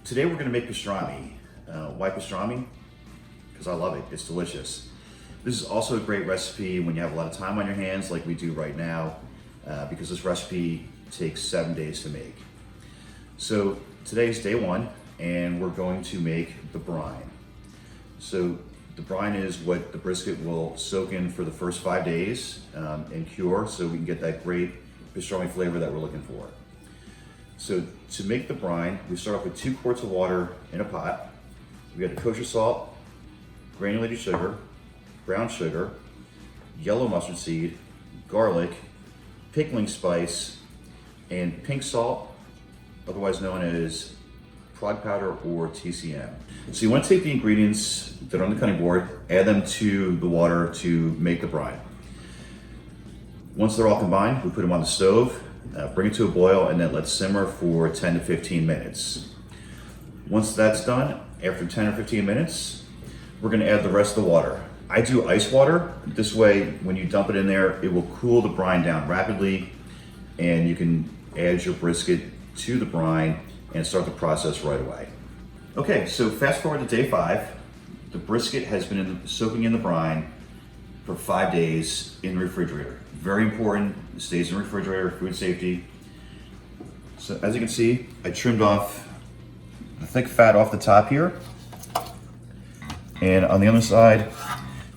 Today we're going to make pastrami. Why pastrami? Because I love it. It's delicious. This is also a great recipe when you have a lot of time on your hands like we do right now, because this recipe takes 7 days to make. So today's day one and we're going to make the brine. So the brine is what the brisket will soak in for the first 5 days and cure, so we can get that great pastrami flavor that we're looking for. So to make the brine, we start off with 2 quarts of water in a pot. We got the kosher salt, granulated sugar, brown sugar, yellow mustard seed, garlic, pickling spice, and pink salt, otherwise known as prog powder or TCM. So you want to take the ingredients that are on the cutting board, add them to the water to make the brine. Once they're all combined, we put them on the stove, bring it to a boil, and then let simmer for 10 to 15 minutes. Once that's done, after 10 or 15 minutes, we're going to add the rest of the water. I do ice water. This way, when you dump it in there, it will cool the brine down rapidly, and you can add your brisket to the brine and start the process right away. Okay, so fast forward to day 5. The brisket has been soaking in the brine for 5 days in the refrigerator. Very important, it stays in the refrigerator, food safety. So as you can see, I trimmed off the thick fat off the top here. And on the other side,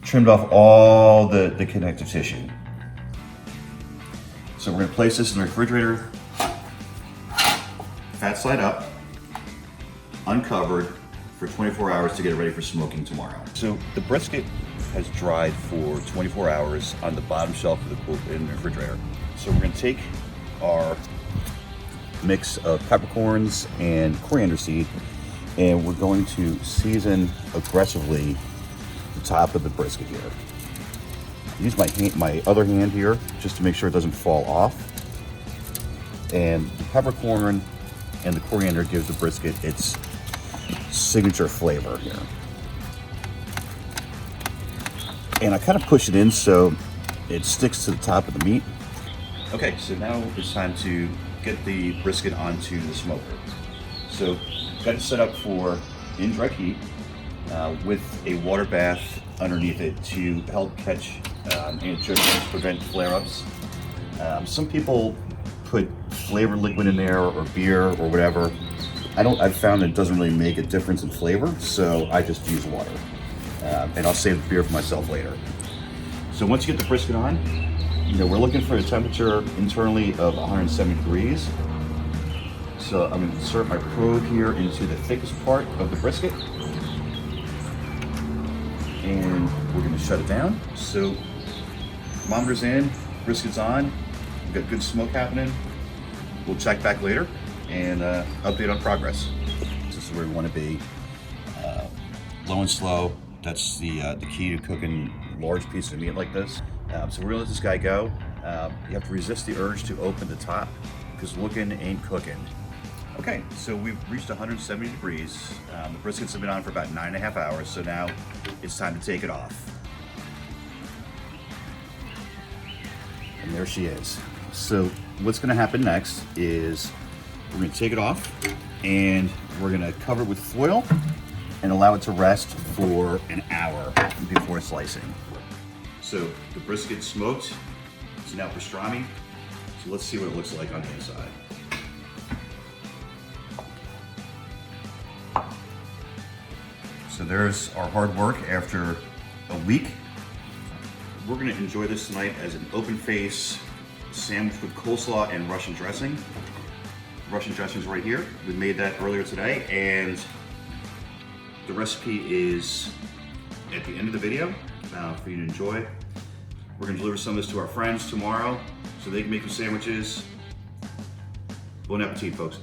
trimmed off all the connective tissue. So we're gonna place this in the refrigerator, fat side up, uncovered for 24 hours to get it ready for smoking tomorrow. So the brisket has dried for 24 hours on the bottom shelf of the refrigerator. So we're gonna take our mix of peppercorns and coriander seed, and we're going to season aggressively the top of the brisket here. Use my other hand here just to make sure it doesn't fall off. And the peppercorn and the coriander gives the brisket its signature flavor here. And I kind of push it in so it sticks to the top of the meat. Okay, so now it's time to get the brisket onto the smoker. So got it set up for indirect heat with a water bath underneath it to help catch and prevent flare-ups. Some people put flavored liquid in there or beer or whatever. I've found that it doesn't really make a difference in flavor, so I just use water. And I'll save the beer for myself later. So once you get the brisket on, we're looking for a temperature internally of 170 degrees. So I'm going to insert my probe here into the thickest part of the brisket. And we're going to shut it down. So thermometer's in, brisket's on, we've got good smoke happening. We'll check back later and update on progress. This is where we want to be. Low and slow. That's the key to cooking large pieces of meat like this. So we're gonna let this guy go. You have to resist the urge to open the top because looking ain't cooking. Okay, so we've reached 170 degrees. The briskets have been on for about 9.5 hours, so now it's time to take it off. And there she is. So what's gonna happen next is we're gonna take it off and we're gonna cover it with foil and allow it to rest for an hour before slicing. So the brisket smoked, it's now pastrami. So let's see what it looks like on the inside. So there's our hard work after a week. We're gonna enjoy this tonight as an open face sandwich with coleslaw and Russian dressing. Russian dressing is right here. We made that earlier today, and the recipe is at the end of the video for you to enjoy. We're gonna deliver some of this to our friends tomorrow so they can make some sandwiches. Bon appetit, folks.